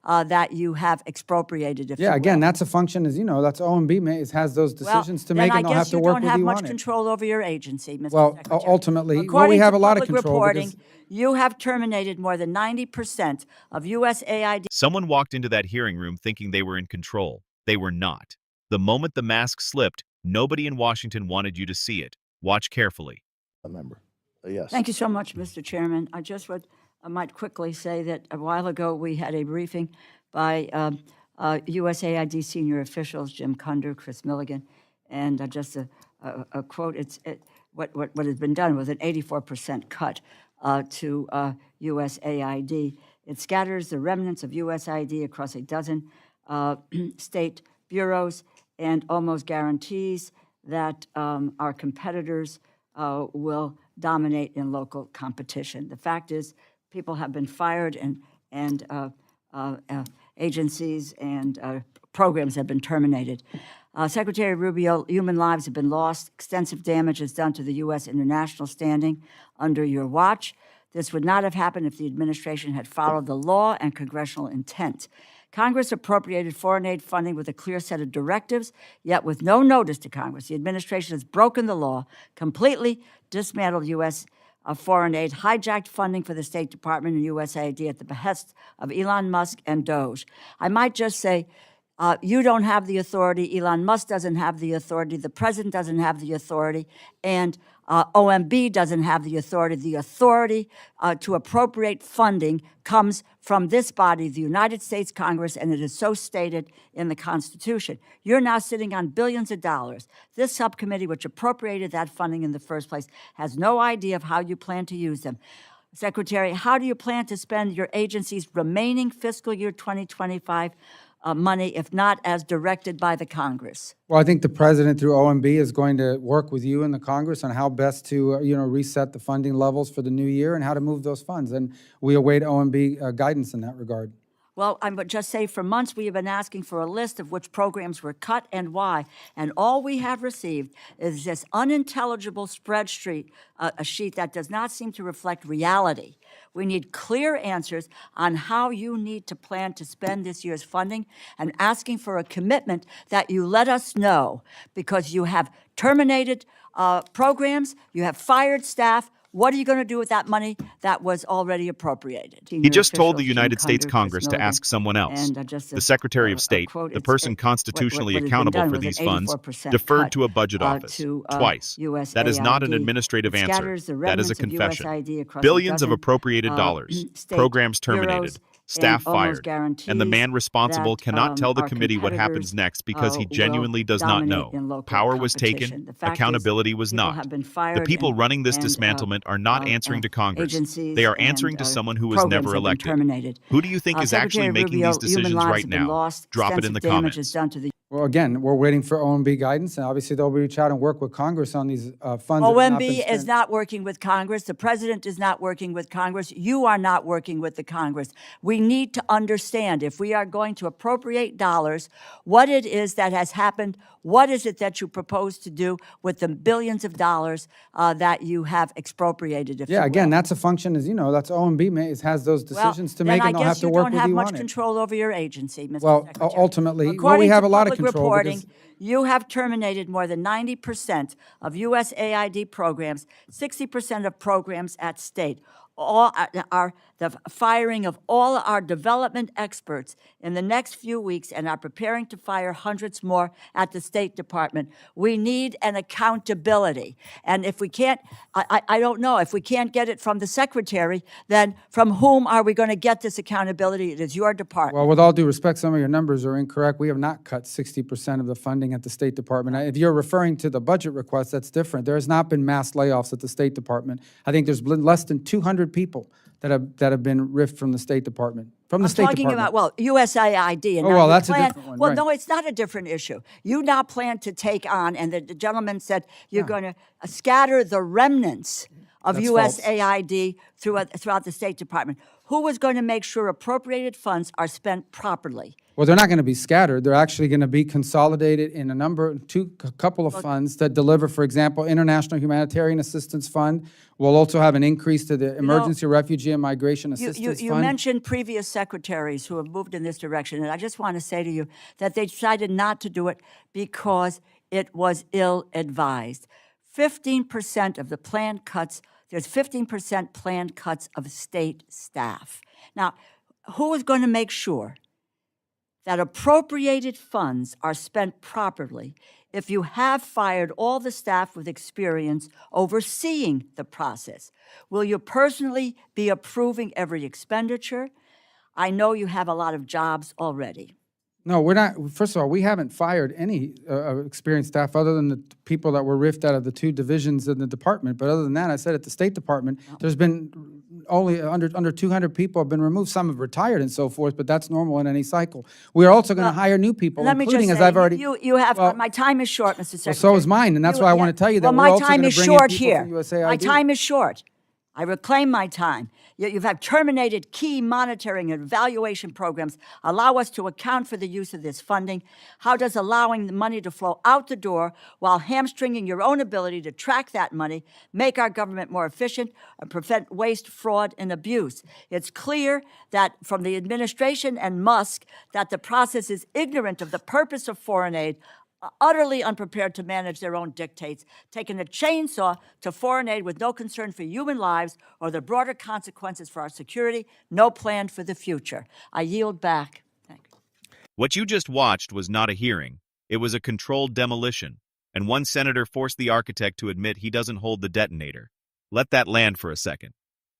that you have expropriated. Yeah, again, that's a function, as you know, that's OMB has those decisions to make, and they'll have to work with you on it. Then I guess you don't have much control over your agency, Mr. Well, Secretary. ultimately, well, we have a lot of control. Reporting, you have terminated more than 90% of USAID. Someone walked into that hearing room thinking they were in control. They were not. The moment the mask slipped, nobody in Washington wanted you to see it. Watch carefully. A member. Yes. Thank you so much, Mr. Chairman. I might quickly say that a while ago we had a briefing by USAID senior officials, Jim Cunder, Chris Milligan, and just a quote, what has been done was an 84% cut to USAID. It scatters the remnants of USAID across a dozen state bureaus and almost guarantees that our competitors will dominate in local competition. The fact is, people have been fired and agencies and programs have been terminated. Secretary Rubio, human lives have been lost. Extensive damage is done to the U.S. international standing under your watch. This would not have happened if the administration had followed the law and congressional intent. Congress appropriated foreign aid funding with a clear set of directives, yet with no notice to Congress. The administration has broken the law, completely dismantled U.S. Foreign aid, hijacked funding for the State Department and USAID at the behest of Elon Musk and Doge. I might just say, you don't have the authority, Elon Musk doesn't have the authority, the president doesn't have the authority, and OMB doesn't have the authority. The authority to appropriate funding comes from this body, the United States Congress, and it is so stated in the Constitution. You're now sitting on billions of dollars. This subcommittee, which appropriated that funding in the first place, has no idea of how you plan to use them. Secretary, how do you plan to spend your agency's remaining fiscal year 2025 money, if not as directed by the Congress? Well, I think the president through OMB is going to work with you and the Congress on how best to, reset the funding levels for the new year and how to move those funds. And we await OMB guidance in that regard. Well, I would just say for months we have been asking for a list of which programs were cut and why, and all we have received is this unintelligible spreadsheet, a sheet that does not seem to reflect reality. We need clear answers on how you need to plan to spend this year's funding, and asking for a commitment that you let us know, because you have terminated programs, you have fired staff. What are you going to do with that money that was already appropriated? He just told the United States Congress to ask someone else. The Secretary of State, the person constitutionally accountable for these funds, deferred to a budget office twice. That is not an administrative answer. That is a confession. Billions of appropriated dollars, programs terminated, staff fired, and the man responsible cannot tell the committee what happens next because he genuinely does not know. Power was taken, accountability was not. The people running this dismantlement are not answering to Congress. They are answering to someone who was never elected. Who do you think is actually making these decisions right now? Drop it in the comments. Well, again, we're waiting for OMB guidance, and obviously they'll reach out and work with Congress on these funds. OMB is not working with Congress. The president is not working with Congress. You are not working with the Congress. We need to understand, if we are going to appropriate dollars, what it is that has happened. What is it that you propose to do with the billions of dollars that you have expropriated? Yeah, again, that's a function, as you know, that's OMB has those decisions to make, and they'll have to work with you on it. Then I guess you don't have much control over your agency, Mr. Well, Secretary. ultimately, well, we have a lot of control. Reporting, you have terminated more than 90% of USAID programs, 60% of programs at state. All are the firing of all our development experts in the next few weeks, and are preparing to fire hundreds more at the State Department. We need an accountability. And if we can't, I don't know, if we can't get it from the Secretary, then from whom are we going to get this accountability? It is your department. Well, with all due respect, some of your numbers are incorrect. We have not cut 60% of the funding at the State Department. If you're referring to the budget request, that's different. There has not been mass layoffs at the State Department. I think there's been less than 200 people that have been riffed from the State Department. From the State Department. I'm talking about, well, USAID. And oh, well, that's a different one. Well, right. No, it's not a different issue. You now plan to take on, and the gentleman said you're going to scatter the remnants of That's false. USAID throughout the State Department? Who is going to make sure appropriated funds are spent properly? Well, they're not going to be scattered. They're actually going to be consolidated in a couple of funds that deliver, for example, International Humanitarian Assistance Fund. We'll also have an increase to the Emergency Refugee and Migration Assistance You Fund. mentioned previous secretaries who have moved in this direction, and I just want to say to you that they decided not to do it because it was ill-advised. 15% of the planned cuts, there's 15% planned cuts of state staff. Now, who is going to make sure that appropriated funds are spent properly if you have fired all the staff with experience overseeing the process? Will you personally be approving every expenditure? I know you have a lot of jobs already. No, we're not. First of all, we haven't fired any experienced staff other than the people that were riffed out of the 2 divisions in the department. But other than that, I said at the State Department, there's been only under 200 people have been removed. Some have retired and so forth, but that's normal in any cycle. We are also going to hire new people, including, as I've already... You have, my time is short, Mr. Secretary. Well, so is mine, and that's why I want to tell you that we're also going to bring in people from USAID. My time is short. I reclaim my time. You've had terminated key monitoring and evaluation programs allow us to account for the use of this funding. How does allowing the money to flow out the door while hamstringing your own ability to track that money make our government more efficient and prevent waste, fraud, and abuse? It's clear that from the administration and Musk that the process is ignorant of the purpose of foreign aid, utterly unprepared to manage their own dictates, taking a chainsaw to foreign aid with no concern for human lives or the broader consequences for our security, no plan for the future. I yield back. Thank you. What you just watched was not a hearing. It was a controlled demolition, and one senator forced the architect to admit he doesn't hold the detonator. Let that land for a second.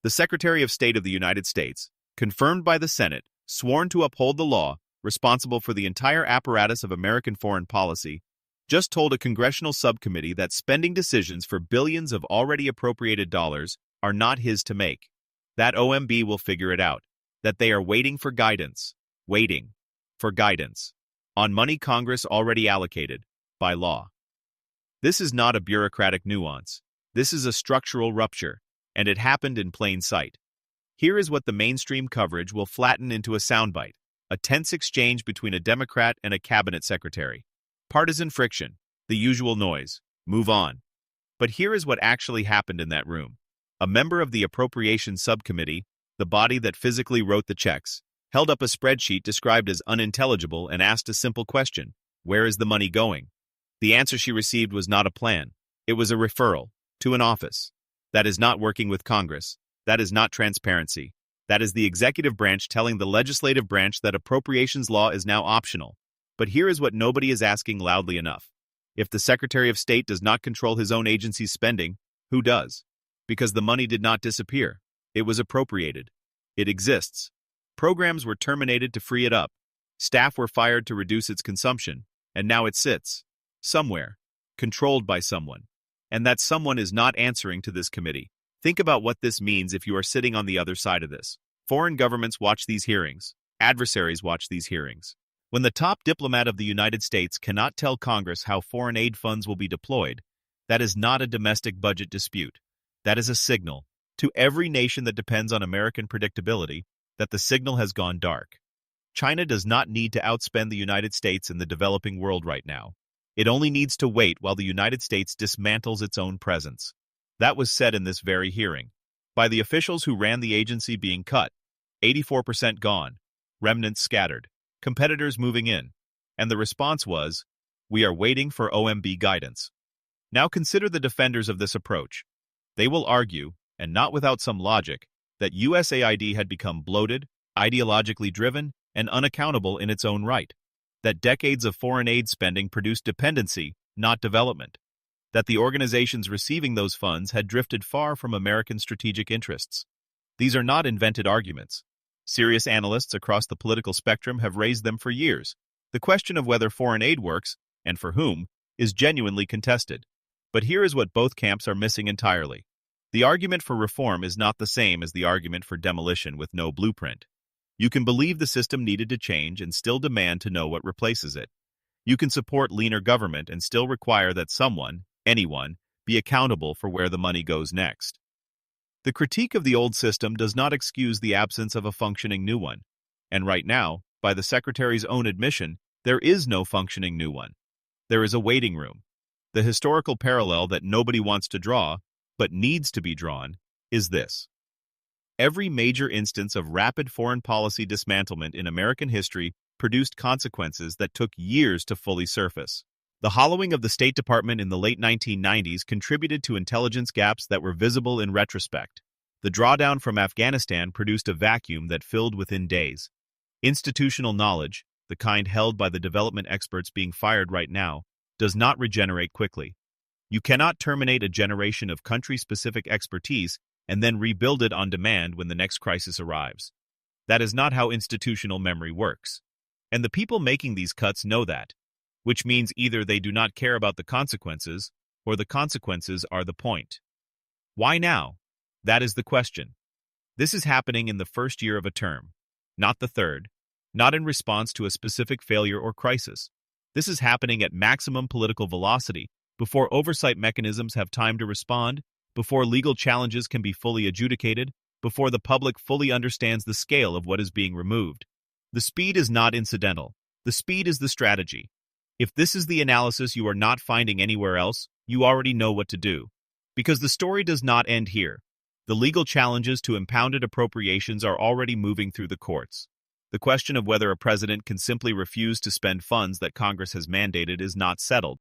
The Secretary of State of the United States, confirmed by the Senate, sworn to uphold the law, responsible for the entire apparatus of American foreign policy, just told a congressional subcommittee that spending decisions for billions of already appropriated dollars are not his to make. That OMB will figure it out, that they are waiting for guidance on money Congress already allocated by law. This is not a bureaucratic nuance. This is a structural rupture, and it happened in plain sight. Here is what the mainstream coverage will flatten into a soundbite. A tense exchange between a Democrat and a cabinet secretary. Partisan friction, the usual noise. Move on. But here is what actually happened in that room. A member of the Appropriations Subcommittee, the body that physically wrote the checks, held up a spreadsheet described as unintelligible and asked a simple question: where is the money going? The answer she received was not a plan. It was a referral to an office. That is not working with Congress. That is not transparency. That is the executive branch telling the legislative branch that appropriations law is now optional. But here is what nobody is asking loudly enough. If the Secretary of State does not control his own agency's spending, who does? Because the money did not disappear. It was appropriated. It exists. Programs were terminated to free it up. Staff were fired to reduce its consumption. And now it sits. Somewhere. Controlled by someone. And that someone is not answering to this committee. Think about what this means if you are sitting on the other side of this. Foreign governments watch these hearings. Adversaries watch these hearings. When the top diplomat of the United States cannot tell Congress how foreign aid funds will be deployed, that is not a domestic budget dispute. That is a signal, to every nation that depends on American predictability, that the signal has gone dark. China does not need to outspend the United States in the developing world right now. It only needs to wait while the United States dismantles its own presence. That was said in this very hearing. By the officials who ran the agency being cut, 84% gone, remnants scattered, competitors moving in, and the response was, we are waiting for OMB guidance. Now consider the defenders of this approach. They will argue, and not without some logic, that USAID had become bloated, ideologically driven, and unaccountable in its own right, that decades of foreign aid spending produced dependency, not development, that the organizations receiving those funds had drifted far from American strategic interests. These are not invented arguments. Serious analysts across the political spectrum have raised them for years. The question of whether foreign aid works, and for whom, is genuinely contested. But here is what both camps are missing entirely. The argument for reform is not the same as the argument for demolition with no blueprint. You can believe the system needed to change and still demand to know what replaces it. You can support leaner government and still require that someone, anyone, be accountable for where the money goes next. The critique of the old system does not excuse the absence of a functioning new one. And right now, by the Secretary's own admission, there is no functioning new one. There is a waiting room. The historical parallel that nobody wants to draw, but needs to be drawn, is this. Every major instance of rapid foreign policy dismantlement in American history produced consequences that took years to fully surface. The hollowing of the State Department in the late 1990s contributed to intelligence gaps that were visible in retrospect. The drawdown from Afghanistan produced a vacuum that filled within days. Institutional knowledge, the kind held by the development experts being fired right now, does not regenerate quickly. You cannot terminate a generation of country-specific expertise and then rebuild it on demand when the next crisis arrives. That is not how institutional memory works. And the people making these cuts know that, which means either they do not care about the consequences, or the consequences are the point. Why now? That is the question. This is happening in the first year of a term, not the third, not in response to a specific failure or crisis. This is happening at maximum political velocity, before oversight mechanisms have time to respond, before legal challenges can be fully adjudicated, before the public fully understands the scale of what is being removed. The speed is not incidental. The speed is the strategy. If this is the analysis you are not finding anywhere else, you already know what to do. Because the story does not end here. The legal challenges to impounded appropriations are already moving through the courts. The question of whether a president can simply refuse to spend funds that Congress has mandated is not settled.